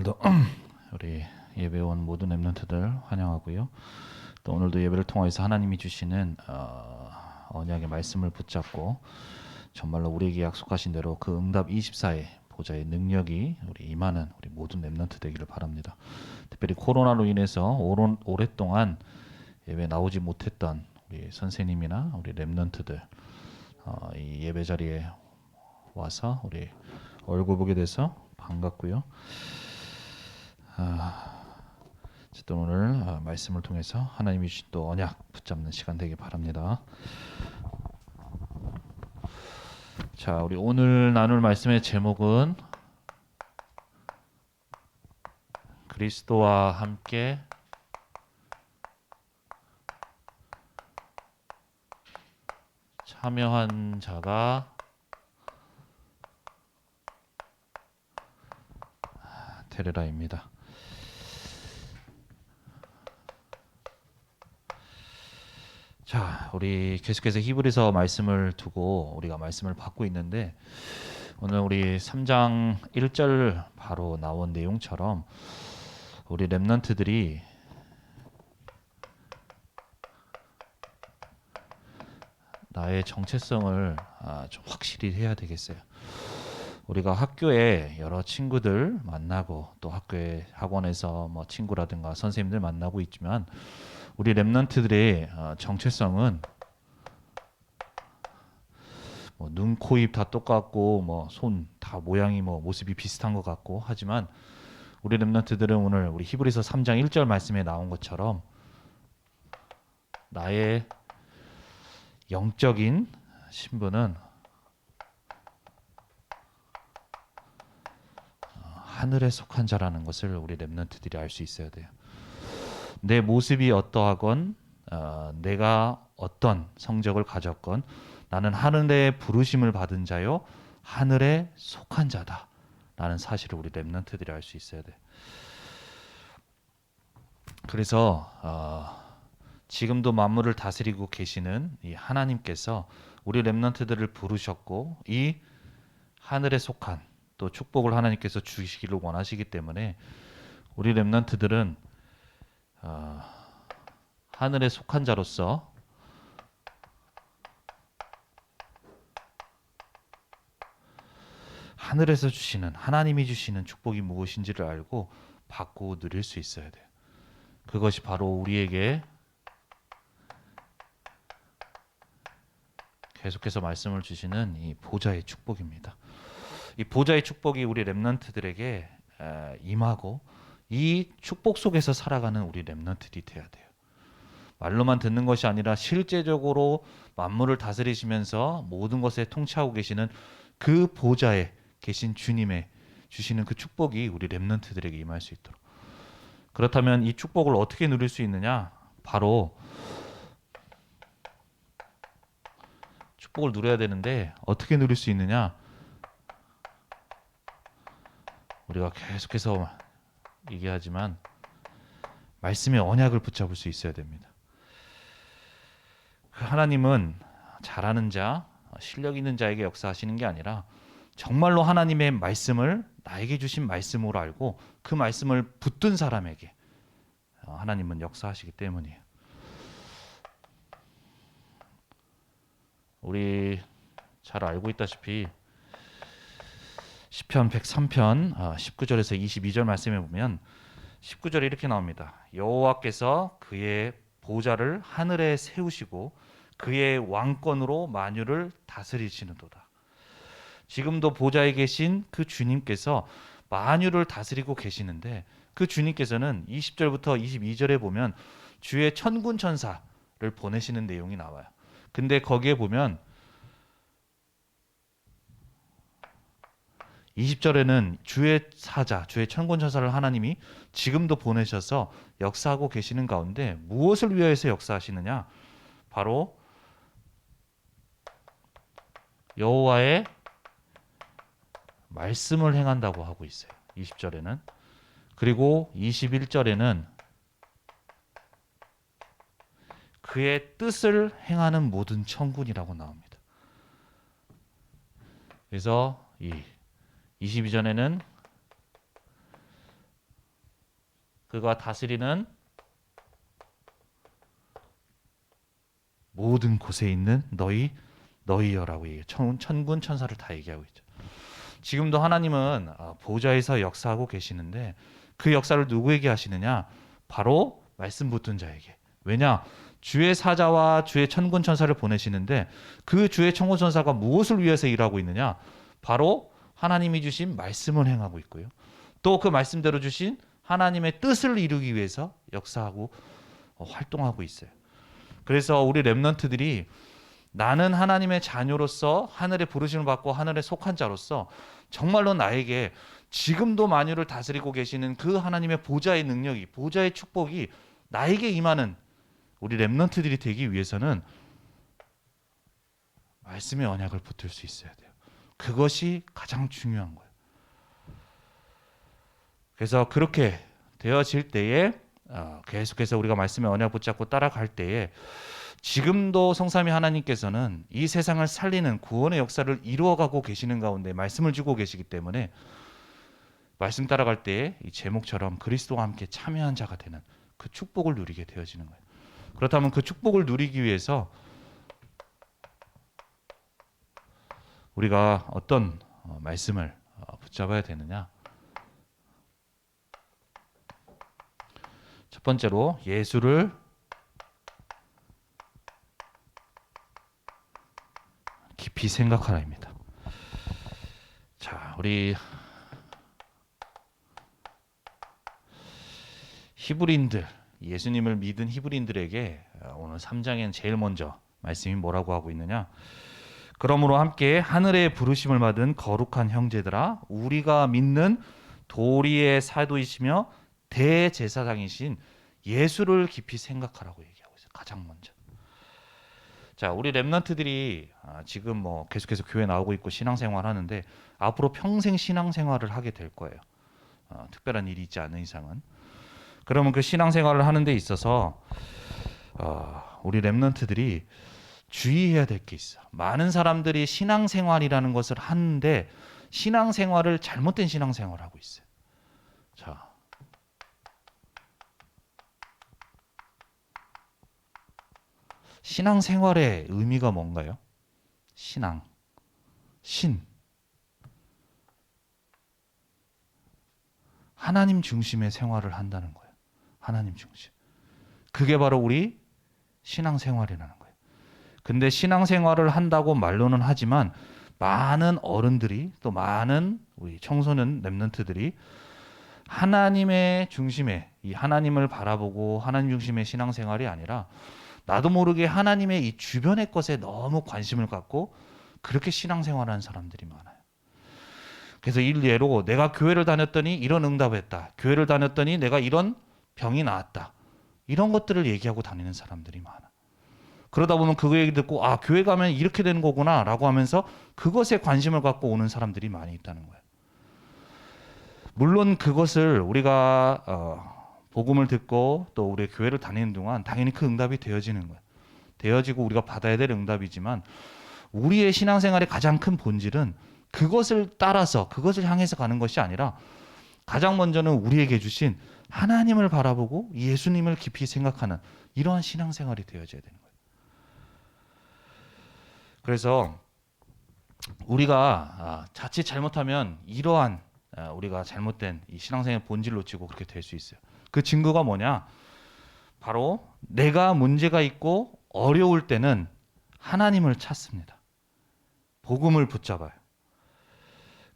오늘도 우리 예배 온 모든 렘넌트들 환영하고요. 또 오늘도 예배를 통해서 하나님이 주시는 언약의 말씀을 붙잡고 정말로 우리에게 약속하신 대로 그 응답 24의 보좌의 능력이 우리 임하는 우리 모든 렘넌트 되기를 바랍니다. 특별히 코로나로 인해서 오랫동안 예배 나오지 못했던 우리 선생님이나 우리 렘넌트들 이 예배 자리에 와서 우리 얼굴 보게 돼서 반갑고요. 어쨌든 오늘 말씀을 통해서 하나님이 주신 또 언약 붙잡는 시간 되길 바랍니다. 자, 우리 오늘 나눌 말씀의 제목은 그리스도와 함께 참여한 자가 되리라입니다. 자, 우리 계속해서 히브리서 말씀을 두고 우리가 말씀을 받고 있는데 오늘 우리 3장 1절 바로 나온 내용처럼 우리 렘넌트들이 나의 정체성을 좀 확실히 해야 되겠어요. 우리가 학교에 여러 친구들 만나고 또 학교에 학원에서 뭐 친구라든가 선생님들 만나고 있지만 우리 렘넌트들의 정체성은 뭐 눈, 코, 입 다 똑같고 뭐 손 다 모양이 뭐 모습이 비슷한 것 같고 하지만 우리 렘넌트들은 오늘 우리 히브리서 3장 1절 말씀에 나온 것처럼 나의 영적인 신분은 하늘에 속한 자라는 것을 우리 렘넌트들이 알 수 있어야 돼요. 내 모습이 어떠하건 내가 어떤 성적을 가졌건 나는 하늘의 부르심을 받은 자요 하늘에 속한 자다 라는 사실을 우리 렘넌트들이 알 수 있어야 돼. 그래서 지금도 만물을 다스리고 계시는 이 하나님께서 우리 렘넌트들을 부르셨고 이 하늘에 속한 또 축복을 하나님께서 주시기를 원하시기 때문에 우리 렘넌트들은 하늘에 속한 자로서 하늘에서 주시는 하나님이 주시는 축복이 무엇인지를 알고 받고 누릴 수 있어야 돼요. 그것이 바로 우리에게 계속해서 말씀을 주시는 이 보좌의 축복입니다. 이 보좌의 축복이 우리 렘넌트들에게 임하고 이 축복 속에서 살아가는 우리 렘넌트들이 돼야 돼요. 말로만 듣는 것이 아니라 실제적으로 만물을 다스리시면서 모든 것에 통치하고 계시는 그 보좌에 계신 주님의 주시는 그 축복이 우리 렘넌트들에게 임할 수 있도록. 그렇다면 이 축복을 어떻게 누릴 수 있느냐? 바로 축복을 누려야 되는데 어떻게 누릴 수 있느냐? 우리가 계속해서 얘기하지만 말씀의 언약을 붙잡을 수 있어야 됩니다. 하나님은 잘하는 자, 실력 있는 자에게 역사하시는 게 아니라 정말로 하나님의 말씀을 나에게 주신 말씀으로 알고 그 말씀을 붙든 사람에게 하나님은 역사하시기 때문이에요. 우리 잘 알고 있다시피 시편 103편 19절에서 22절 말씀에 보면 19절에 이렇게 나옵니다. 여호와께서 그의 보좌를 하늘에 세우시고 그의 왕권으로 만유를 다스리시는도다. 지금도 보좌에 계신 그 주님께서 만유를 다스리고 계시는데 그 주님께서는 20절부터 22절에 보면 주의 천군 천사를 보내시는 내용이 나와요. 근데 거기에 보면 20절에는 주의 사자, 주의 천군 천사를 하나님이 지금도 보내셔서 역사하고 계시는 가운데 무엇을 위하여서 역사하시느냐? 바로 여호와의 말씀을 행한다고 하고 있어요. 20절에는. 그리고 21절에는 그의 뜻을 행하는 모든 천군이라고 나옵니다. 그래서 이 22절에는 그가 다스리는 모든 곳에 있는 너희여라고 얘기해요. 천군 천사를 다 얘기하고 있죠. 지금도 하나님은 보좌에서 역사하고 계시는데 그 역사를 누구에게 하시느냐? 바로 말씀 붙든 자에게. 왜냐? 주의 사자와 주의 천군 천사를 보내시는데 그 주의 천군 천사가 무엇을 위해서 일하고 있느냐? 바로 하나님이 주신 말씀을 행하고 있고요. 또 그 말씀대로 주신 하나님의 뜻을 이루기 위해서 역사하고 활동하고 있어요. 그래서 우리 렘넌트들이 나는 하나님의 자녀로서 하늘의 부르심을 받고 하늘에 속한 자로서 정말로 나에게 지금도 만유를 다스리고 계시는 그 하나님의 보좌의 능력이, 보좌의 축복이 나에게 임하는 우리 렘넌트들이 되기 위해서는 말씀의 언약을 붙들 수 있어야 돼요. 그것이 가장 중요한 거예요. 그래서 그렇게 되어질 때에 계속해서 우리가 말씀의 언약 붙잡고 따라갈 때에 지금도 성삼위 하나님께서는 이 세상을 살리는 구원의 역사를 이루어가고 계시는 가운데 말씀을 주고 계시기 때문에 말씀 따라갈 때에 이 제목처럼 그리스도와 함께 참여한 자가 되는 그 축복을 누리게 되어지는 거예요. 그렇다면 그 축복을 누리기 위해서 우리가 어떤 말씀을 붙잡아야 되느냐? 첫 번째로 예수를 깊이 생각하라입니다. 자, 우리 히브리인들, 예수님을 믿은 히브리인들에게 오늘 3장엔 제일 먼저 말씀이 뭐라고 하고 있느냐? 그러므로 함께 하늘의 부르심을 받은 거룩한 형제들아, 우리가 믿는 도리의 사도이시며 대제사장이신 예수를 깊이 생각하라고 얘기하고 있어요. 가장 먼저. 자, 우리 렘넌트들이 지금 뭐 계속해서 교회 나오고 있고 신앙생활 하는데 앞으로 평생 신앙생활을 하게 될 거예요. 특별한 일이 있지 않은 이상은. 그러면 그 신앙생활을 하는 데 있어서 우리 렘넌트들이 주의해야 될 게 있어. 많은 사람들이 신앙생활이라는 것을 하는데 신앙생활을 잘못된 신앙생활을 하고 있어요. 자, 신앙생활의 의미가 뭔가요? 신앙, 신, 하나님 중심의 생활을 한다는 거예요. 하나님 중심. 그게 바로 우리 신앙생활이라는 거예요. 근데 신앙생활을 한다고 말로는 하지만 많은 어른들이 또 많은 우리 청소년 렘넌트들이 하나님의 중심에 이 하나님을 바라보고 하나님 중심의 신앙생활이 아니라 나도 모르게 하나님의 이 주변의 것에 너무 관심을 갖고 그렇게 신앙생활하는 사람들이 많아요. 그래서 일례로 내가 교회를 다녔더니 이런 응답했다. 교회를 다녔더니 내가 이런 병이 나았다. 이런 것들을 얘기하고 다니는 사람들이 많아. 그러다 보면 그 얘기 듣고 교회 가면 이렇게 되는 거구나 라고 하면서 그것에 관심을 갖고 오는 사람들이 많이 있다는 거예요. 물론 그것을 우리가 복음을 듣고 또 우리 교회를 다니는 동안 당연히 그 응답이 되어지는 거예요. 되어지고 우리가 받아야 될 응답이지만 우리의 신앙생활의 가장 큰 본질은 그것을 따라서 그것을 향해서 가는 것이 아니라 가장 먼저는 우리에게 주신 하나님을 바라보고 예수님을 깊이 생각하는 이러한 신앙생활이 되어져야 되는 거예요. 그래서 우리가 자칫 잘못하면 이러한 우리가 잘못된 이 신앙생활의 본질을 놓치고 그렇게 될 수 있어요. 그 증거가 뭐냐? 바로 내가 문제가 있고 어려울 때는 하나님을 찾습니다. 복음을 붙잡아요.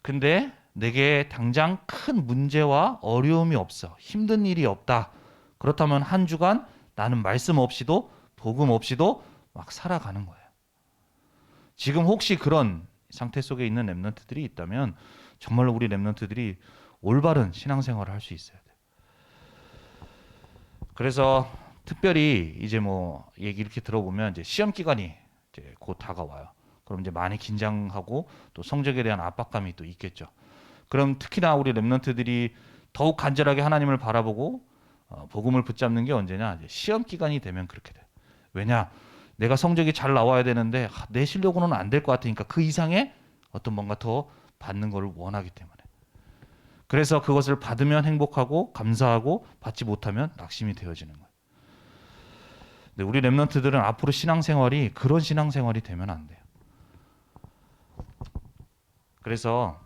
근데 내게 당장 큰 문제와 어려움이 없어. 힘든 일이 없다. 그렇다면 한 주간 나는 말씀 없이도 복음 없이도 막 살아가는 거예요. 지금 혹시 그런 상태 속에 있는 렘넌트들이 있다면 정말로 우리 렘넌트들이 올바른 신앙생활을 할 수 있어야 돼요. 그래서 특별히 이제 뭐 얘기 이렇게 들어보면 이제 시험 기간이 이제 곧 다가와요. 그럼 이제 많이 긴장하고 또 성적에 대한 압박감이 또 있겠죠. 그럼 특히나 우리 렘넌트들이 더욱 간절하게 하나님을 바라보고 복음을 붙잡는 게 언제냐? 이제 시험 기간이 되면 그렇게 돼. 왜냐? 내가 성적이 잘 나와야 되는데 내 실력으로는 안 될 것 같으니까 그 이상의 어떤 뭔가 더 받는 걸 원하기 때문에. 그래서 그것을 받으면 행복하고 감사하고 받지 못하면 낙심이 되어지는 거예요. 근데 우리 렘넌트들은 앞으로 신앙생활이 그런 신앙생활이 되면 안 돼요. 그래서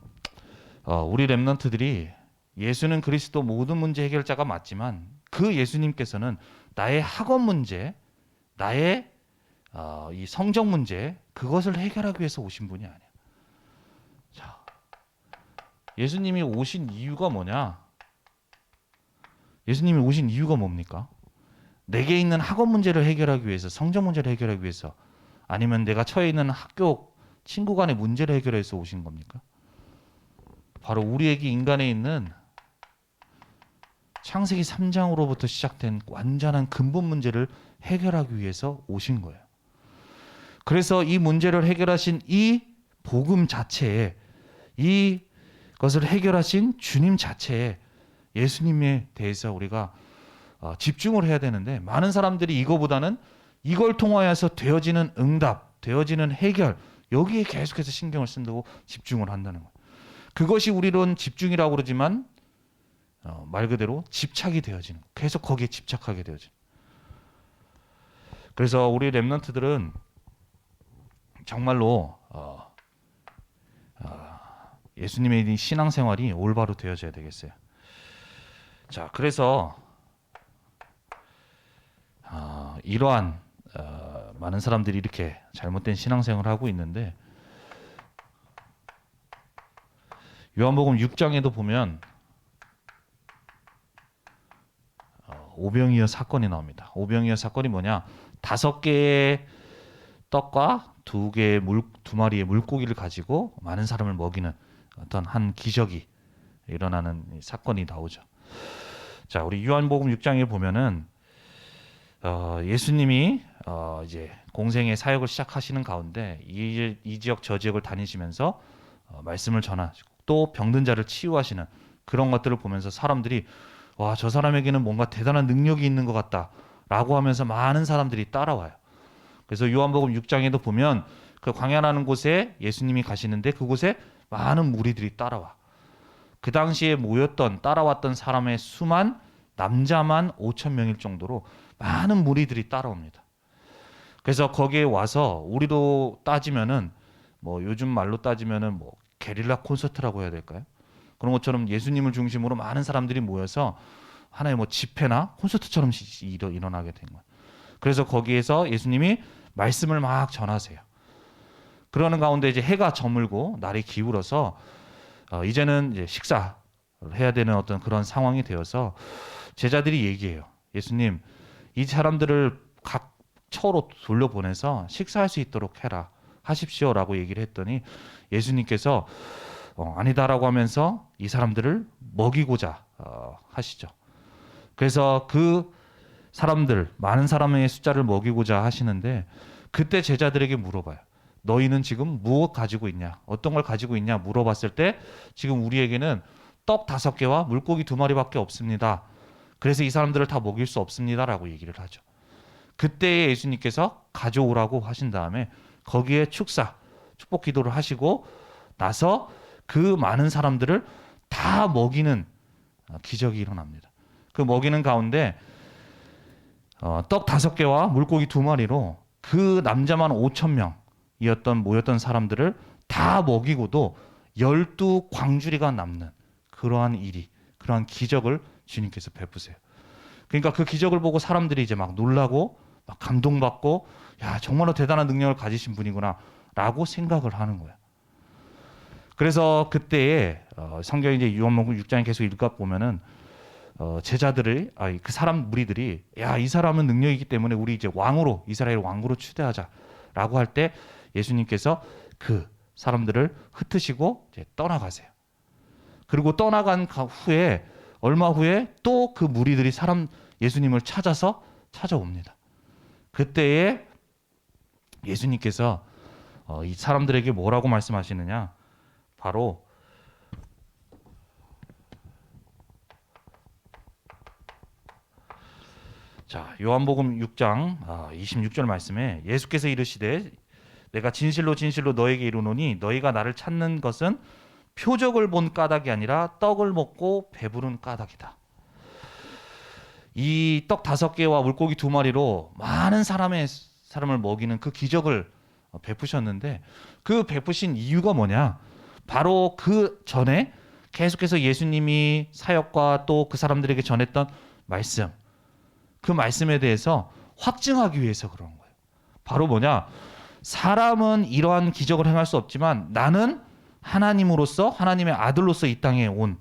우리 렘넌트들이 예수는 그리스도 모든 문제 해결자가 맞지만 그 예수님께서는 나의 학업 문제, 나의 이 성적 문제 그것을 해결하기 위해서 오신 분이 아니야. 자, 예수님이 오신 이유가 뭐냐? 예수님이 오신 이유가 뭡니까? 내게 있는 학업 문제를 해결하기 위해서, 성적 문제를 해결하기 위해서, 아니면 내가 처해 있는 학교 친구 간의 문제를 해결해서 오신 겁니까? 바로 우리에게 인간에 있는 창세기 3장으로부터 시작된 완전한 근본 문제를 해결하기 위해서 오신 거예요. 그래서 이 문제를 해결하신 이 복음 자체에, 이것을 해결하신 주님 자체에 예수님에 대해서 우리가 집중을 해야 되는데, 많은 사람들이 이거보다는 이걸 통하여서 되어지는 응답, 되어지는 해결, 여기에 계속해서 신경을 쓴다고 집중을 한다는 거예요. 그것이 우리론 집중이라고 그러지만 말 그대로 집착이 되어지는 거예요. 계속 거기에 집착하게 되어지는 거예요. 그래서 우리 렘넌트들은 정말로 예수님의 신앙생활이 올바로 되어져야 되겠어요. 자, 그래서 이러한 많은 사람들이 이렇게 잘못된 신앙생활을 하고 있는데, 요한복음 6장에도 보면 오병이어 사건이 나옵니다. 오병이어 사건이 뭐냐? 5개의 떡과 2마리의 물고기를 가지고 많은 사람을 먹이는 어떤 한 기적이 일어나는 사건이 나오죠. 자, 우리 요한복음 6장에 보면은 예수님이 이제 공생의 사역을 시작하시는 가운데 이 지역 저 지역을 다니시면서 말씀을 전하시고 또 병든 자를 치유하시는 그런 것들을 보면서 사람들이 와, 저 사람에게는 뭔가 대단한 능력이 있는 것 같다라고 하면서 많은 사람들이 따라와요. 그래서 요한복음 6장에도 보면 그 광야라는 곳에 예수님이 가시는데 그곳에 많은 무리들이 따라와. 그 당시에 따라왔던 사람의 수만, 남자만 5천 명일 정도로 많은 무리들이 따라옵니다. 그래서 거기에 와서 우리도 따지면은 뭐 요즘 말로 따지면은 뭐 게릴라 콘서트라고 해야 될까요? 그런 것처럼 예수님을 중심으로 많은 사람들이 모여서 하나의 뭐 집회나 콘서트처럼 일어나게 된 거예요. 그래서 거기에서 예수님이 말씀을 막 전하세요. 그러는 가운데 이제 해가 저물고 날이 기울어서 이제는 이제 식사를 해야 되는 어떤 그런 상황이 되어서 제자들이 얘기해요. 예수님, 이 사람들을 각 처로 돌려보내서 식사할 수 있도록 하십시오라고 얘기를 했더니 예수님께서 아니다라고 하면서 이 사람들을 먹이고자 하시죠. 그래서 그 사람들, 많은 사람의 숫자를 먹이고자 하시는데 그때 제자들에게 물어봐요. 너희는 지금 무엇 가지고 있냐? 어떤 걸 가지고 있냐? 물어봤을 때 지금 우리에게는 떡 5개와 물고기 2마리밖에 없습니다. 그래서 이 사람들을 다 먹일 수 없습니다라고 얘기를 하죠. 그때 예수님께서 가져오라고 하신 다음에 거기에 축복 기도를 하시고 나서 그 많은 사람들을 다 먹이는 기적이 일어납니다. 그 먹이는 가운데 떡 5개와 물고기 2마리로 그 남자만 5천 명이었던 사람들을 다 먹이고도 12광주리가 남는 그러한 기적을 주님께서 베푸세요. 그러니까 그 기적을 보고 사람들이 이제 막 놀라고 막 감동받고 야, 정말로 대단한 능력을 가지신 분이구나라고 생각을 하는 거야. 그래서 그때에 성경 이제 요한복음 6장에 계속 읽어 보면은 제자들을 그 사람 무리들이 야, 이 사람은 능력이 있기 때문에 우리 이제 이스라엘 왕으로 추대하자라고 할 때 예수님께서 그 사람들을 흩으시고 이제 떠나가세요. 그리고 떠나간 후에 얼마 후에 또 그 무리들이 예수님을 찾아옵니다. 그때에 예수님께서 이 사람들에게 뭐라고 말씀하시느냐? 바로 자, 요한복음 6장 26절 말씀에 예수께서 이르시되 내가 진실로 진실로 너에게 이르노니 너희가 나를 찾는 것은 표적을 본 까닭이 아니라 떡을 먹고 배부른 까닭이다. 이 떡 5개와 물고기 2마리로 많은 사람을 먹이는 그 기적을 베푸셨는데, 그 베푸신 이유가 뭐냐? 바로 그 전에 계속해서 예수님이 사역과 또 그 사람들에게 전했던 말씀, 그 말씀에 대해서 확증하기 위해서 그런 거예요. 바로 뭐냐? 사람은 이러한 기적을 행할 수 없지만 나는 하나님으로서, 하나님의 아들로서 이 땅에 온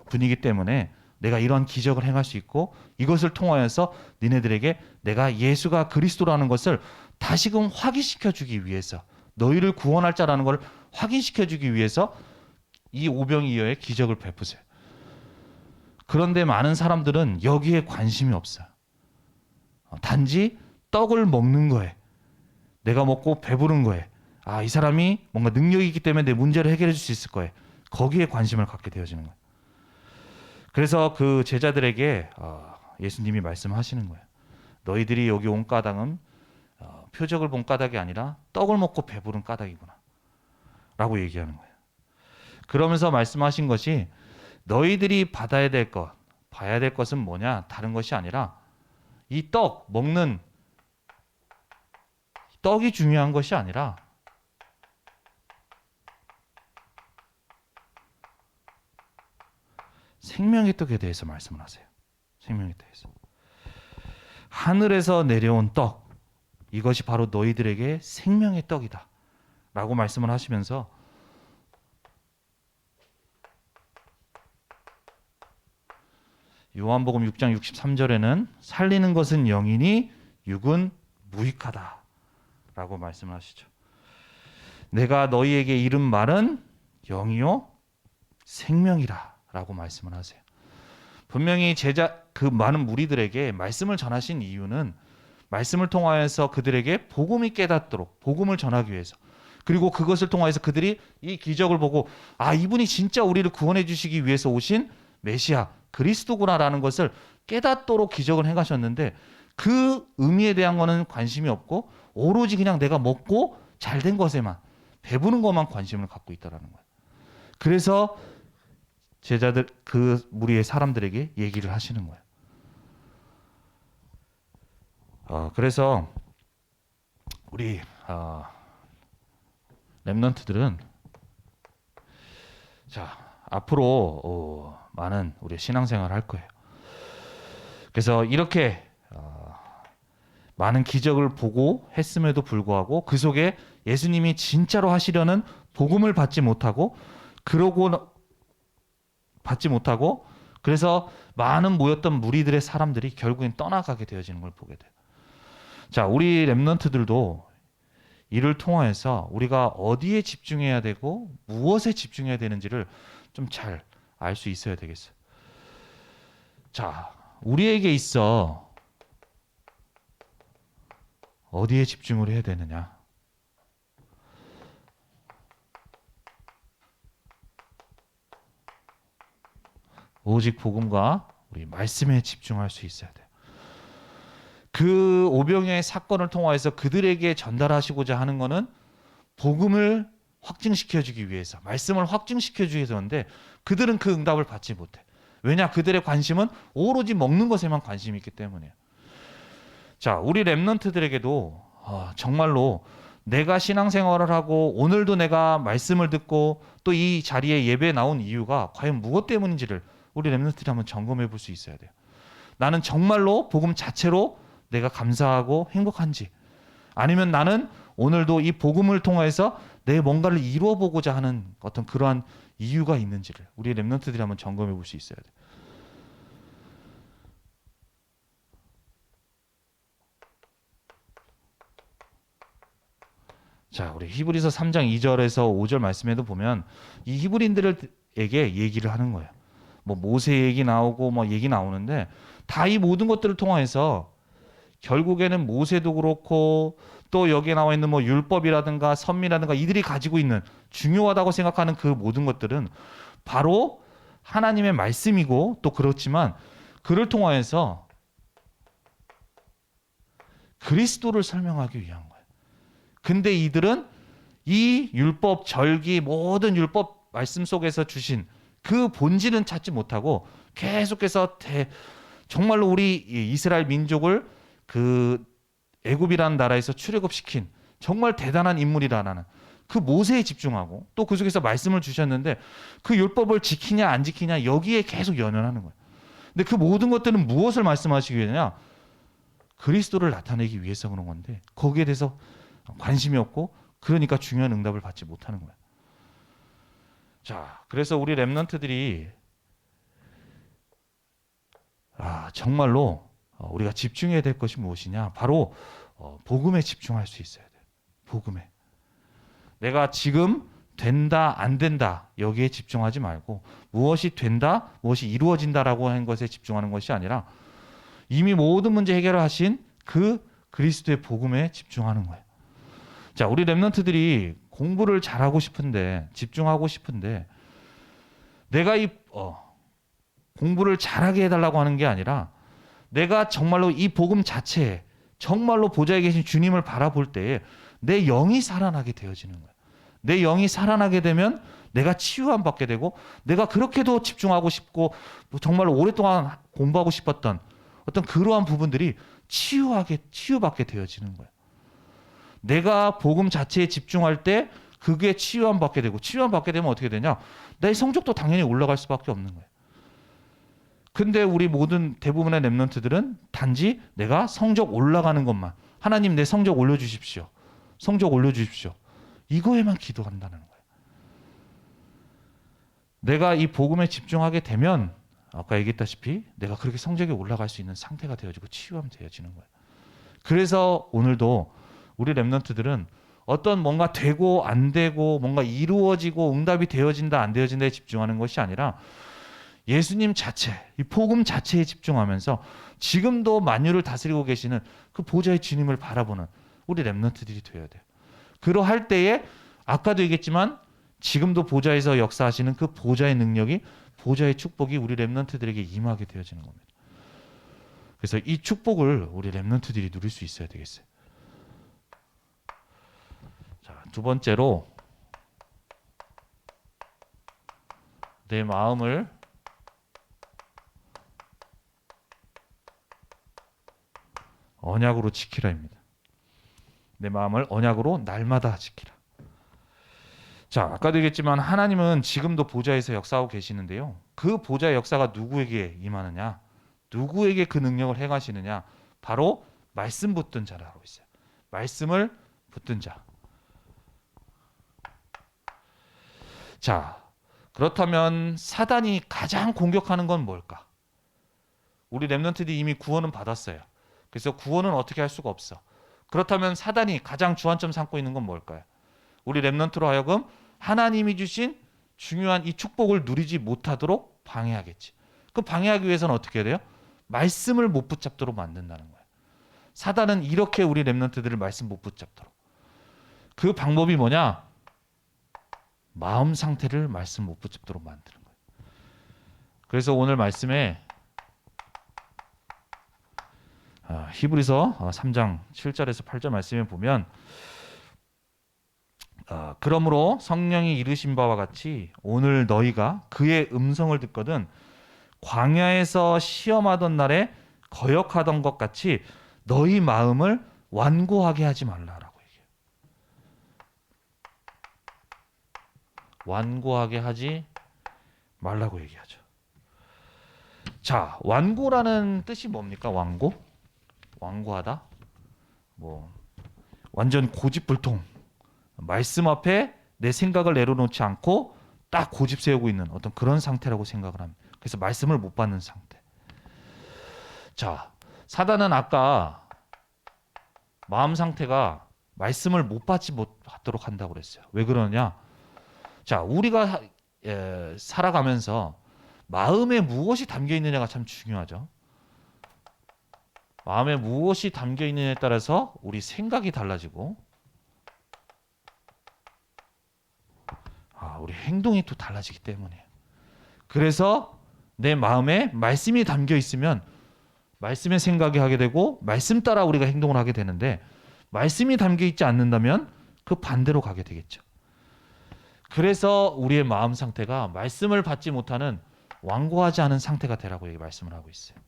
분이기 때문에 내가 이런 기적을 행할 수 있고, 이것을 통하여서 니네들에게 내가 예수가 그리스도라는 것을 다시금 확인시켜 주기 위해서, 너희를 구원할 자라는 걸 확인시켜 주기 위해서 이 오병이어의 기적을 베푸세요. 그런데 많은 사람들은 여기에 관심이 없어요. 단지 떡을 먹는 거에, 내가 먹고 배부른 거에, 이 사람이 뭔가 능력이 있기 때문에 내 문제를 해결해 줄 수 있을 거에, 거기에 관심을 갖게 되어지는 거예요. 그래서 그 제자들에게 예수님이 말씀하시는 거예요. 너희들이 여기 온 까닭은 표적을 본 까닭이 아니라 떡을 먹고 배부른 까닭이구나 라고 얘기하는 거예요. 그러면서 말씀하신 것이, 너희들이 받아야 될 것, 봐야 될 것은 뭐냐? 다른 것이 아니라 이 떡 먹는 떡이 중요한 것이 아니라 생명의 떡에 대해서 말씀을 하세요. 생명의 떡에서. 하늘에서 내려온 떡, 이것이 바로 너희들에게 생명의 떡이다 라고 말씀을 하시면서, 요한복음 6장 63절에는 살리는 것은 영이니 육은 무익하다 라고 말씀을 하시죠. 내가 너희에게 이른 말은 영이요 생명이라 라고 말씀을 하세요. 분명히 그 많은 무리들에게 말씀을 전하신 이유는 말씀을 통하여서 그들에게 복음이 깨닫도록, 복음을 전하기 위해서, 그리고 그것을 통하여서 그들이 이 기적을 보고 이분이 진짜 우리를 구원해 주시기 위해서 오신 메시아 그리스도구나라는 것을 깨닫도록 기적을 행하셨는데, 그 의미에 대한 거는 관심이 없고 오로지 그냥 내가 먹고 잘된 것에만, 배부른 것만 관심을 갖고 있다라는 거예요. 그래서 제자들, 그 무리의 사람들에게 얘기를 하시는 거예요. 그래서 우리 렘넌트들은 앞으로 많은 우리 신앙생활을 할 거예요. 그래서 이렇게 많은 기적을 보고 했음에도 불구하고 그 속에 예수님이 진짜로 하시려는 복음을 받지 못하고 그래서 많은 모였던 무리들의 사람들이 결국엔 떠나가게 되어지는 걸 보게 돼요. 자, 우리 렘넌트들도 이를 통하여서 우리가 어디에 집중해야 되고 무엇에 집중해야 되는지를 좀 잘 알 수 있어야 되겠어요. 자, 우리에게 있어 어디에 집중을 해야 되느냐? 오직 복음과 우리 말씀에 집중할 수 있어야 돼요. 그 오병이어의 사건을 통해서 그들에게 전달하시고자 하는 것은 복음을 확증시켜주기 위해서, 말씀을 확증시켜주기 위해서인데, 그들은 그 응답을 받지 못해. 왜냐? 그들의 관심은 오로지 먹는 것에만 관심이 있기 때문이에요. 자, 우리 렘넌트들에게도 정말로 내가 신앙생활을 하고 오늘도 내가 말씀을 듣고 또 이 자리에 예배에 나온 이유가 과연 무엇 때문인지를 우리 렘넌트들이 한번 점검해 볼 수 있어야 돼요. 나는 정말로 복음 자체로 내가 감사하고 행복한지, 아니면 나는 오늘도 이 복음을 통해서 내 뭔가를 이루어 보고자 하는 어떤 그러한 이유가 있는지를 우리 렘넌트들이 한번 점검해 볼 수 있어야 돼요. 자, 우리 히브리서 3장 2절에서 5절 말씀에도 보면 이 히브리인들에게 얘기를 하는 거예요. 뭐 모세 얘기 나오고 뭐 얘기 나오는데, 다 이 모든 것들을 통해서 결국에는 모세도 그렇고 또 여기에 나와 있는 뭐 율법이라든가 선미라든가 이들이 가지고 있는 중요하다고 생각하는 그 모든 것들은 바로 하나님의 말씀이고, 또 그렇지만 그를 통하여서 그리스도를 설명하기 위한 거예요. 근데 이들은 이 율법, 절기, 모든 율법 말씀 속에서 주신 그 본질은 찾지 못하고 계속해서 정말로 우리 이스라엘 민족을 그 애굽이라는 나라에서 출애굽시킨 정말 대단한 인물이라는 그 모세에 집중하고 또 그 속에서 말씀을 주셨는데 그 율법을 지키냐 안 지키냐 여기에 계속 연연하는 거예요. 근데 그 모든 것들은 무엇을 말씀하시기 위해냐? 그리스도를 나타내기 위해서 그런 건데 거기에 대해서 관심이 없고 그러니까 중요한 응답을 받지 못하는 거예요. 자, 그래서 우리 렘넌트들이 정말로 우리가 집중해야 될 것이 무엇이냐? 바로 복음에 집중할 수 있어야 돼요. 복음에. 내가 지금 된다 안 된다 여기에 집중하지 말고 무엇이 된다 무엇이 이루어진다라고 하는 것에 집중하는 것이 아니라 이미 모든 문제 해결을 하신 그 그리스도의 복음에 집중하는 거예요. 자, 우리 렘넌트들이 공부를 잘하고 싶은데 집중하고 싶은데 내가 이 공부를 잘하게 해달라고 하는 게 아니라 내가 정말로 이 복음 자체에 정말로 보좌에 계신 주님을 바라볼 때에 내 영이 살아나게 되어지는 거예요. 내 영이 살아나게 되면 내가 치유함 받게 되고 내가 그렇게도 집중하고 싶고 정말로 오랫동안 공부하고 싶었던 어떤 그러한 부분들이 치유받게 되어지는 거예요. 내가 복음 자체에 집중할 때 그게 치유함 받게 되고 치유함 받게 되면 어떻게 되냐? 내 성적도 당연히 올라갈 수밖에 없는 거예요. 근데 우리 대부분의 렘넌트들은 단지 내가 성적 올라가는 것만 하나님 내 성적 올려주십시오. 성적 올려주십시오. 이거에만 기도한다는 거예요. 내가 이 복음에 집중하게 되면 아까 얘기했다시피 내가 그렇게 성적이 올라갈 수 있는 상태가 되어지고 치유함 되어지는 거예요. 그래서 오늘도 우리 렘넌트들은 어떤 뭔가 되고 안 되고 뭔가 이루어지고 응답이 되어진다 안 되어진다에 집중하는 것이 아니라 예수님 자체, 이 복음 자체에 집중하면서 지금도 만유를 다스리고 계시는 그 보좌의 주님을 바라보는 우리 렘넌트들이 되어야 돼요. 그러할 때에 아까도 얘기했지만 지금도 보좌에서 역사하시는 그 보좌의 능력이 보좌의 축복이 우리 렘넌트들에게 임하게 되어지는 겁니다. 그래서 이 축복을 우리 렘넌트들이 누릴 수 있어야 되겠어요. 자, 두 번째로 내 마음을 언약으로 지키라입니다. 내 마음을 언약으로 날마다 지키라. 자, 아까도 얘기했지만 하나님은 지금도 보좌에서 역사하고 계시는데요. 그 보좌의 역사가 누구에게 임하느냐? 누구에게 그 능력을 행하시느냐? 바로 말씀 붙든 자라고 있어요. 말씀을 붙든 자. 자, 그렇다면 사단이 가장 공격하는 건 뭘까? 우리 렘넌트들이 이미 구원은 받았어요. 그래서 구원은 어떻게 할 수가 없어. 그렇다면 사단이 가장 주안점 삼고 있는 건 뭘까요? 우리 렘넌트로 하여금 하나님이 주신 중요한 이 축복을 누리지 못하도록 방해하겠지. 그 방해하기 위해서는 어떻게 해야 돼요? 말씀을 못 붙잡도록 만든다는 거예요. 사단은 이렇게 우리 렘넌트들을 말씀 못 붙잡도록. 그 방법이 뭐냐? 마음 상태를 말씀 못 붙잡도록 만드는 거예요. 그래서 오늘 말씀에 히브리서 3장 7절에서 8절 말씀에 보면 그러므로 성령이 이르신 바와 같이 오늘 너희가 그의 음성을 듣거든 광야에서 시험하던 날에 거역하던 것 같이 너희 마음을 완고하게 하지 말라라고 얘기해요. 완고하게 하지 말라고 얘기하죠. 자, 완고라는 뜻이 뭡니까? 완고하다? 완전 고집불통. 말씀 앞에 내 생각을 내려놓지 않고 딱 고집 세우고 있는 어떤 그런 상태라고 생각을 합니다. 그래서 말씀을 못 받는 상태. 자, 사단은 아까 마음 상태가 말씀을 못 받지 못하도록 한다고 그랬어요. 왜 그러냐? 자, 우리가 살아가면서 마음에 무엇이 담겨 있느냐가 참 중요하죠. 마음에 무엇이 담겨 있느냐에 따라서 우리 생각이 달라지고 우리 행동이 또 달라지기 때문이에요. 그래서 내 마음에 말씀이 담겨 있으면 말씀의 생각이 하게 되고 말씀 따라 우리가 행동을 하게 되는데 말씀이 담겨 있지 않는다면 그 반대로 가게 되겠죠. 그래서 우리의 마음 상태가 말씀을 받지 못하는 완고하지 않은 상태가 되라고 말씀을 하고 있어요.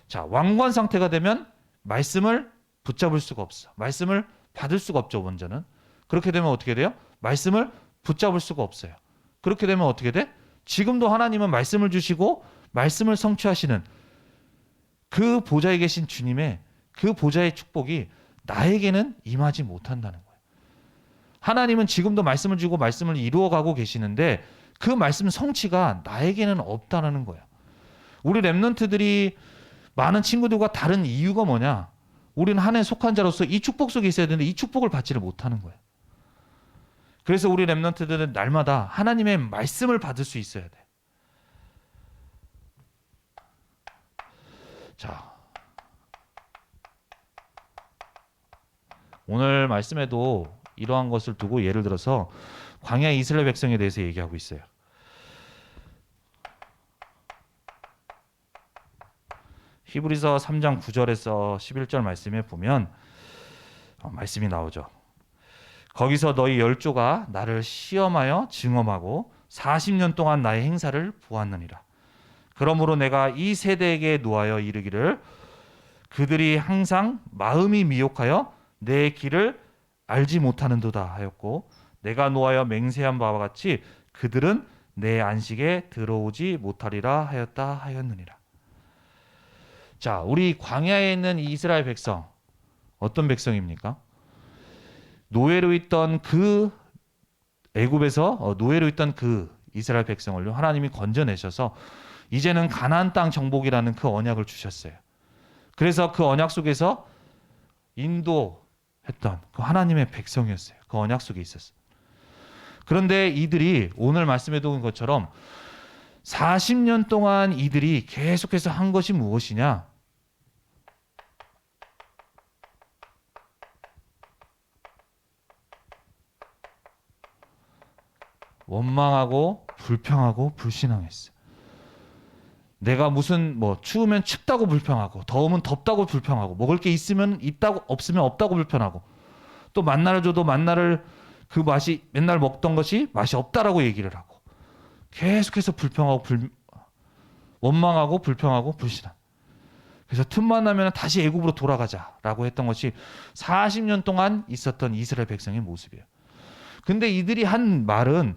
자, 완고한 상태가 되면 말씀을 붙잡을 수가 없어. 말씀을 받을 수가 없죠, 먼저는. 그렇게 되면 어떻게 돼요? 말씀을 붙잡을 수가 없어요. 그렇게 되면 어떻게 돼? 지금도 하나님은 말씀을 주시고 말씀을 성취하시는 그 보좌에 계신 주님의 그 보좌의 축복이 나에게는 임하지 못한다는 거예요. 하나님은 지금도 말씀을 주고 말씀을 이루어가고 계시는데 그 말씀 성취가 나에게는 없다는 거예요. 우리 렘넌트들이 많은 친구들과 다른 이유가 뭐냐? 우리는 한 해 속한 자로서 이 축복 속에 있어야 되는데 이 축복을 받지를 못하는 거예요. 그래서 우리 렘넌트들은 날마다 하나님의 말씀을 받을 수 있어야 돼. 자, 오늘 말씀에도 이러한 것을 두고 예를 들어서 광야 이스라엘 백성에 대해서 얘기하고 있어요. 히브리서 3장 9절에서 11절 말씀에 보면 말씀이 나오죠. 거기서 너희 열조가 나를 시험하여 증험하고 40년 동안 나의 행사를 보았느니라. 그러므로 내가 이 세대에게 노하여 이르기를 그들이 항상 마음이 미혹하여 내 길을 알지 못하는도다 하였고 내가 노하여 맹세한 바와 같이 그들은 내 안식에 들어오지 못하리라 하였다 하였느니라. 자, 우리 광야에 있는 이스라엘 백성 어떤 백성입니까? 노예로 있던 그 애굽에서 노예로 있던 그 이스라엘 백성을 하나님이 건져내셔서 이제는 가나안 땅 정복이라는 그 언약을 주셨어요. 그래서 그 언약 속에서 인도했던 그 하나님의 백성이었어요. 그 언약 속에 있었어요. 그런데 이들이 오늘 말씀해 둔 것처럼 40년 동안 이들이 계속해서 한 것이 무엇이냐? 원망하고 불평하고 불신앙했어. 내가 무슨 추우면 춥다고 불평하고 더우면 덥다고 불평하고 먹을 게 있으면 있다고 없으면 없다고 불평하고 또 만나를 줘도 만나를 그 맛이 맨날 먹던 것이 맛이 없다라고 얘기를 하고 계속해서 불평하고 원망하고 불평하고 불신앙. 그래서 틈만 나면 다시 애굽으로 돌아가자라고 했던 것이 40년 동안 있었던 이스라엘 백성의 모습이에요. 근데 이들이 한 말은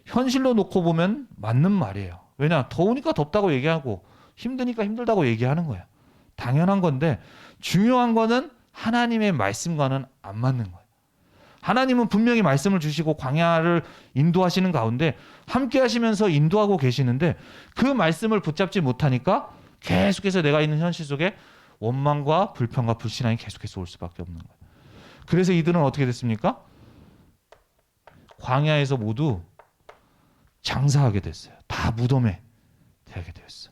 현실로 놓고 보면 맞는 말이에요. 왜냐? 더우니까 덥다고 얘기하고 힘드니까 힘들다고 얘기하는 거예요. 당연한 건데 중요한 거는 하나님의 말씀과는 안 맞는 거예요. 하나님은 분명히 말씀을 주시고 광야를 인도하시는 가운데 함께 하시면서 인도하고 계시는데 그 말씀을 붙잡지 못하니까 계속해서 내가 있는 현실 속에 원망과 불평과 불신앙이 계속해서 올 수밖에 없는 거예요. 그래서 이들은 어떻게 됐습니까? 광야에서 모두 장사하게 됐어요. 다 무덤에 되게 되었어.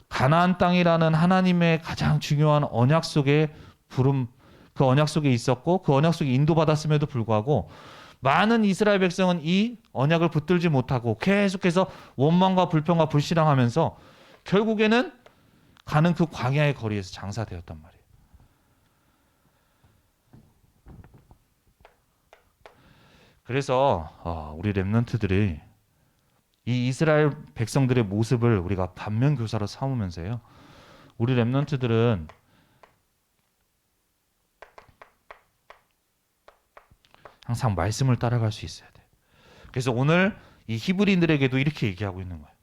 가나안 땅이라는 하나님의 가장 중요한 언약 속에 그 언약 속에 있었고 그 언약 속에 인도받았음에도 불구하고 많은 이스라엘 백성은 이 언약을 붙들지 못하고 계속해서 원망과 불평과 불신앙하면서 결국에는 가는 그 광야의 거리에서 장사되었단 말이에요. 그래서 우리 렘넌트들이 이 이스라엘 백성들의 모습을 우리가 반면교사로 삼으면서요. 우리 렘넌트들은 항상 말씀을 따라갈 수 있어야 돼. 그래서 오늘 이 히브리인들에게도 이렇게 얘기하고 있는 거예요.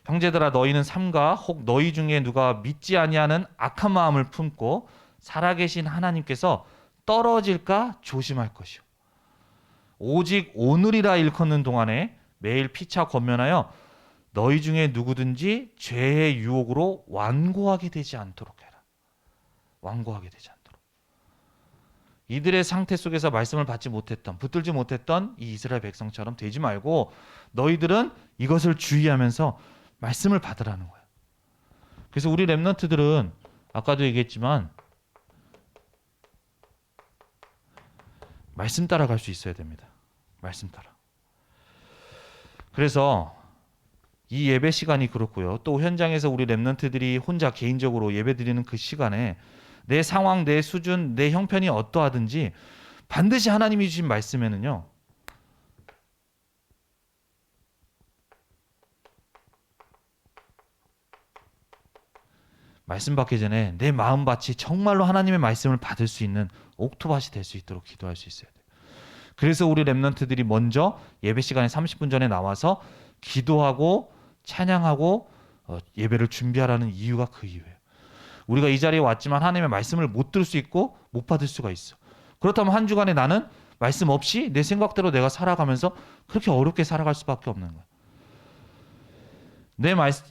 형제들아 너희는 삼가 혹 너희 중에 누가 믿지 아니하는 악한 마음을 품고 살아계신 하나님께서 떨어질까 조심할 것이요. 오직 오늘이라 일컫는 동안에 매일 피차 권면하여 너희 중에 누구든지 죄의 유혹으로 완고하게 되지 않도록 해라. 완고하게 되지 않도록. 이들의 상태 속에서 말씀을 받지 못했던, 붙들지 못했던 이 이스라엘 백성처럼 되지 말고 너희들은 이것을 주의하면서 말씀을 받으라는 거예요. 그래서 우리 렘넌트들은 아까도 얘기했지만 말씀 따라갈 수 있어야 됩니다. 말씀 따라. 그래서 이 예배 시간이 그렇고요. 또 현장에서 우리 렘넌트들이 혼자 개인적으로 예배 드리는 그 시간에 내 상황, 내 수준, 내 형편이 어떠하든지 반드시 하나님이 주신 말씀에는요, 말씀 받기 전에 내 마음밭이 정말로 하나님의 말씀을 받을 수 있는 옥토밭이 될 수 있도록 기도할 수 있어야 돼요. 그래서 우리 렘넌트들이 먼저 예배 시간에 30분 전에 나와서 기도하고 찬양하고 예배를 준비하라는 이유가 그 이유예요. 우리가 이 자리에 왔지만 하나님의 말씀을 못 들을 수 있고 못 받을 수가 있어. 그렇다면 한 주간에 나는 말씀 없이 내 생각대로 내가 살아가면서 그렇게 어렵게 살아갈 수밖에 없는 거야.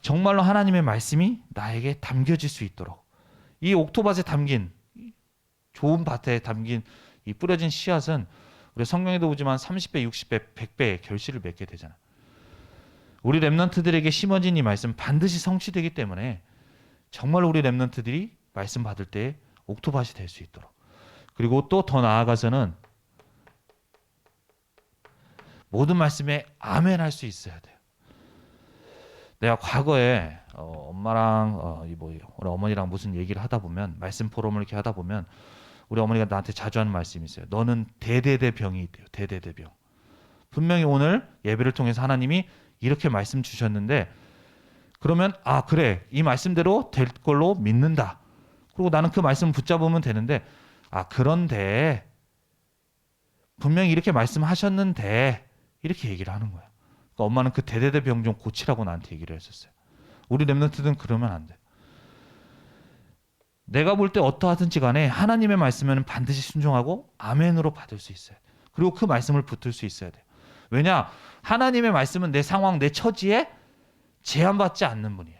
정말로 하나님의 말씀이 나에게 담겨질 수 있도록 이 옥토밭에 담긴 좋은 밭에 담긴 이 뿌려진 씨앗은 우리 성경에도 보지만 30배, 60배, 100배의 결실을 맺게 되잖아. 우리 렘넌트들에게 심어진 이 말씀 반드시 성취되기 때문에 정말로 우리 렘넌트들이 말씀 받을 때 옥토밭이 될 수 있도록, 그리고 또 더 나아가서는 모든 말씀에 아멘 할 수 있어야 돼요. 내가 과거에 엄마랑 우리 어머니랑 무슨 얘기를 하다 보면, 말씀 포럼을 이렇게 하다 보면 우리 어머니가 나한테 자주 하는 말씀이 있어요. 너는 대대대병이 있대요. 대대대병. 분명히 오늘 예배를 통해서 하나님이 이렇게 말씀 주셨는데, 그러면 그래, 이 말씀대로 될 걸로 믿는다. 그리고 나는 그 말씀 붙잡으면 되는데, 그런데 분명히 이렇게 말씀하셨는데 이렇게 얘기를 하는 거야. 그러니까 엄마는 그 대대대병 좀 고치라고 나한테 얘기를 했었어요. 우리 렘넌트들은 그러면 안 돼. 내가 볼 때 어떠하든지 간에 하나님의 말씀에는 반드시 순종하고 아멘으로 받을 수 있어야 돼. 그리고 그 말씀을 붙들 수 있어야 돼요. 왜냐? 하나님의 말씀은 내 상황, 내 처지에 제한받지 않는 분이에요.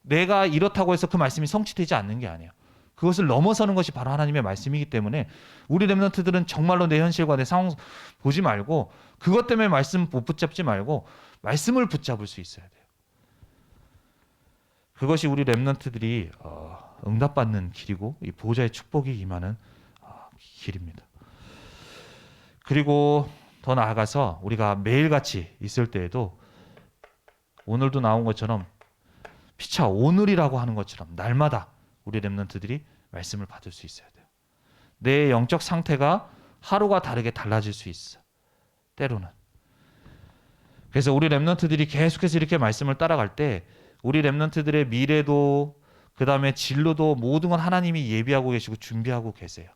내가 이렇다고 해서 그 말씀이 성취되지 않는 게 아니에요. 그것을 넘어서는 것이 바로 하나님의 말씀이기 때문에 우리 렘넌트들은 정말로 내 현실과 내 상황 보지 말고, 그것 때문에 말씀 못 붙잡지 말고 말씀을 붙잡을 수 있어야 돼요. 그것이 우리 렘넌트들이 응답받는 길이고 이 보호자의 축복이 임하는 길입니다. 그리고 더 나아가서 우리가 매일같이 있을 때에도 오늘도 나온 것처럼 피차 오늘이라고 하는 것처럼 날마다 우리 렘넌트들이 말씀을 받을 수 있어야 돼요. 내 영적 상태가 하루가 다르게 달라질 수 있어. 때로는. 그래서 우리 렘넌트들이 계속해서 이렇게 말씀을 따라갈 때 우리 렘넌트들의 미래도, 그 다음에 진로도 모든 건 하나님이 예비하고 계시고 준비하고 계세요.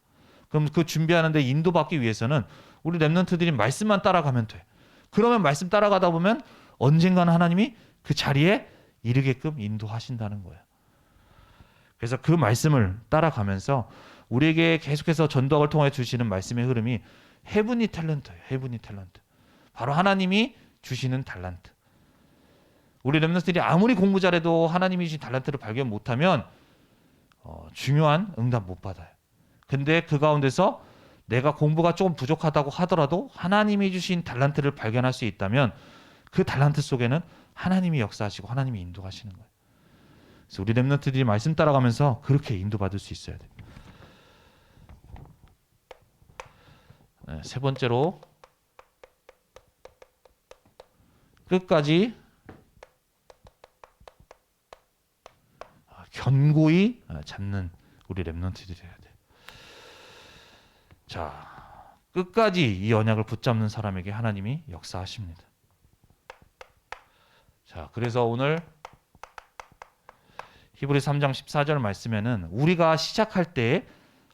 그럼 그 준비하는데 인도받기 위해서는 우리 렘넌트들이 말씀만 따라가면 돼. 그러면 말씀 따라가다 보면 언젠가는 하나님이 그 자리에 이르게끔 인도하신다는 거예요. 그래서 그 말씀을 따라가면서 우리에게 계속해서 전도학을 통해 주시는 말씀의 흐름이 헤브니 탤런트예요. 헤브니 탤런트. 바로 하나님이 주시는 달란트. 우리 렘넌트들이 아무리 공부 잘해도 하나님이 주신 달란트를 발견 못하면 중요한 응답 못 받아요. 근데 그 가운데서 내가 공부가 조금 부족하다고 하더라도 하나님이 주신 달란트를 발견할 수 있다면 그 달란트 속에는 하나님이 역사하시고 하나님이 인도하시는 거예요. 그래서 우리 렘넌트들이 말씀 따라가면서 그렇게 인도받을 수 있어야 돼요. 세 번째로 끝까지 견고히 잡는 우리 렘넌트들이 해야 돼. 자, 끝까지 이 언약을 붙잡는 사람에게 하나님이 역사하십니다. 자, 그래서 오늘 히브리서 3장 14절 말씀에는 우리가 시작할 때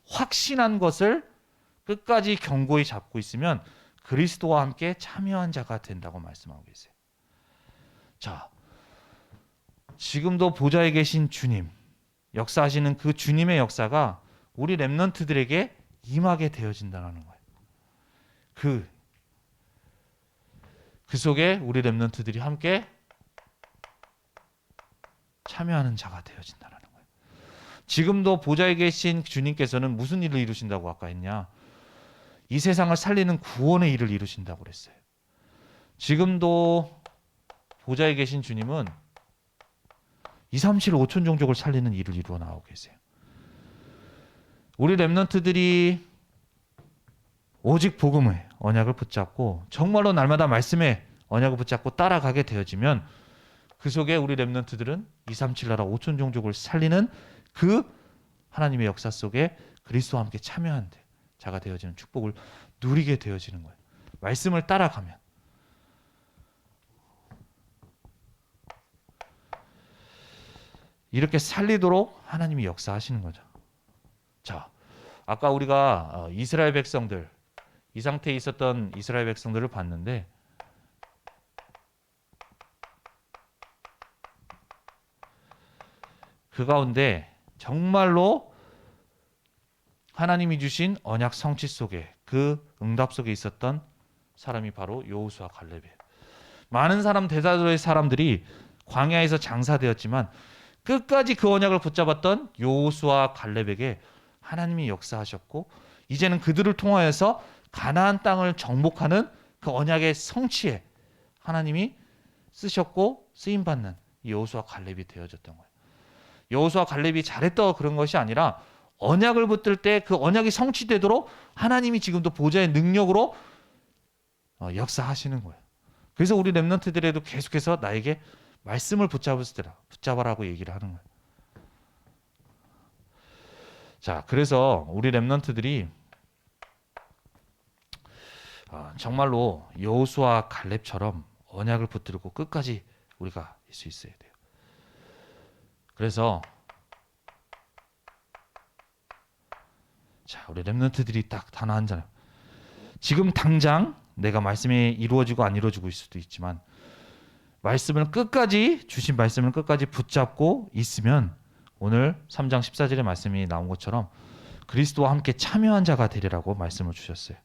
확신한 것을 끝까지 견고히 잡고 있으면 그리스도와 함께 참여한 자가 된다고 말씀하고 계세요. 자, 지금도 보좌에 계신 주님, 역사하시는 그 주님의 역사가 우리 렘넌트들에게 임하게 되어진다는 거예요. 그 속에 우리 렘넌트들이 함께 참여하는 자가 되어진다는 거예요. 지금도 보좌에 계신 주님께서는 무슨 일을 이루신다고 아까 했냐? 이 세상을 살리는 구원의 일을 이루신다고 그랬어요. 지금도 보좌에 계신 주님은 2, 3, 7, 5천 종족을 살리는 일을 이루어 나오고 계세요. 우리 렘넌트들이 오직 복음의 언약을 붙잡고 정말로 날마다 말씀의 언약을 붙잡고 따라가게 되어지면 그 속에 우리 렘넌트들은 2, 3, 7 나라 5천 종족을 살리는 그 하나님의 역사 속에 그리스도와 함께 참여한 자가 되어지는 축복을 누리게 되어지는 거예요. 말씀을 따라가면. 이렇게 살리도록 하나님이 역사하시는 거죠. 자, 아까 우리가 이스라엘 백성들, 이 상태에 있었던 이스라엘 백성들을 봤는데 그 가운데 정말로 하나님이 주신 언약 성취 속에 그 응답 속에 있었던 사람이 바로 여호수아 갈렙이에요. 많은 대다수의 사람들이 광야에서 장사되었지만 끝까지 그 언약을 붙잡았던 여호수아 갈렙에게 하나님이 역사하셨고 이제는 그들을 통하여서 가나안 땅을 정복하는 그 언약의 성취에 하나님이 쓰셨고 쓰임받는 여호수아 갈렙이 되어졌던 거예요. 여호수아 갈렙이 잘했다고 그런 것이 아니라 언약을 붙들 때 그 언약이 성취되도록 하나님이 지금도 보좌의 능력으로 역사하시는 거예요. 그래서 우리 렘넌트들에도 계속해서 나에게 말씀을 붙잡아라고 얘기를 하는 거예요. 자, 그래서 우리 렘넌트들이 정말로 여호수아 갈렙처럼 언약을 붙들고 끝까지 우리가 할 수 있어야 돼요. 그래서 자, 우리 렘넌트들이 딱 단어 한 장. 지금 당장 내가 말씀이 이루어지고 안 이루어지고 있을 수도 있지만 말씀을 끝까지 주신 말씀을 끝까지 붙잡고 있으면 오늘 3장 14절의 말씀이 나온 것처럼 그리스도와 함께 참여한 자가 되리라고 말씀을 주셨어요.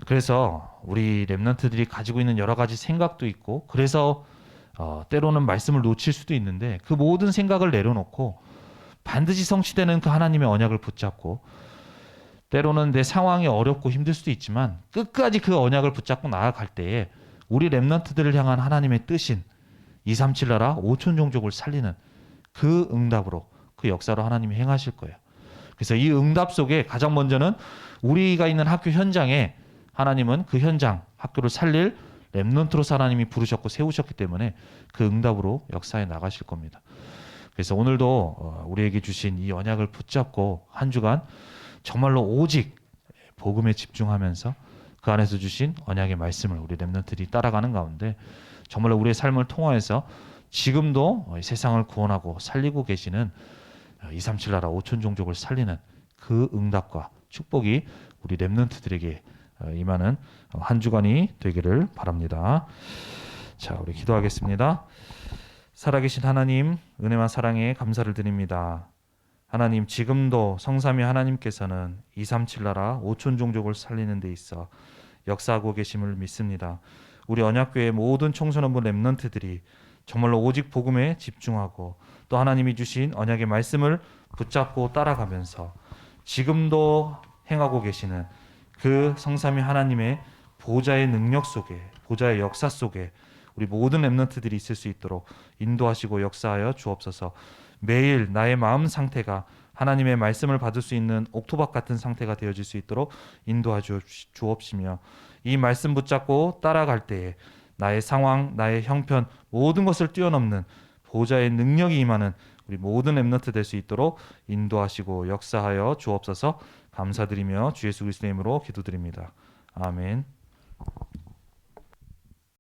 그래서 우리 렘넌트들이 가지고 있는 여러 가지 생각도 있고 그래서 때로는 말씀을 놓칠 수도 있는데 그 모든 생각을 내려놓고 반드시 성취되는 그 하나님의 언약을 붙잡고 때로는 내 상황이 어렵고 힘들 수도 있지만 끝까지 그 언약을 붙잡고 나아갈 때에 우리 렘넌트들을 향한 하나님의 뜻인 237 나라 5천 종족을 살리는 그 응답으로 그 역사로 하나님이 행하실 거예요. 그래서 이 응답 속에 가장 먼저는 우리가 있는 학교 현장에 하나님은 그 현장 학교를 살릴 렘넌트로서 하나님이 부르셨고 세우셨기 때문에 그 응답으로 역사에 나가실 겁니다. 그래서 오늘도 우리에게 주신 이 언약을 붙잡고 한 주간 정말로 오직 복음에 집중하면서 그 안에서 주신 언약의 말씀을 우리 렘넌트들이 따라가는 가운데 정말로 우리의 삶을 통하여서 지금도 세상을 구원하고 살리고 계시는 237 나라 5천 종족을 살리는 그 응답과 축복이 우리 렘넌트들에게 임하는 한 주간이 되기를 바랍니다. 자, 우리 기도하겠습니다. 살아계신 하나님, 은혜와 사랑에 감사를 드립니다. 하나님, 지금도 성삼위 하나님께서는 237 나라 5천 종족을 살리는 데 있어 역사하고 계심을 믿습니다. 우리 언약교회 모든 청소년부 렘넌트들이 정말로 오직 복음에 집중하고 또 하나님이 주신 언약의 말씀을 붙잡고 따라가면서 지금도 행하고 계시는 그 성삼위 하나님의 보좌의 능력 속에, 보좌의 역사 속에 우리 모든 렘넌트들이 있을 수 있도록 인도하시고 역사하여 주옵소서. 매일 나의 마음 상태가 하나님의 말씀을 받을 수 있는 옥토박 같은 상태가 되어질 수 있도록 인도하여 주옵시며 이 말씀 붙잡고 따라갈 때에 나의 상황, 나의 형편 모든 것을 뛰어넘는 보좌의 능력이 임하는 우리 모든 렘넌트 될 수 있도록 인도하시고 역사하여 주옵소서. 감사드리며 주 예수 그리스도의 이름으로 기도드립니다. 아멘.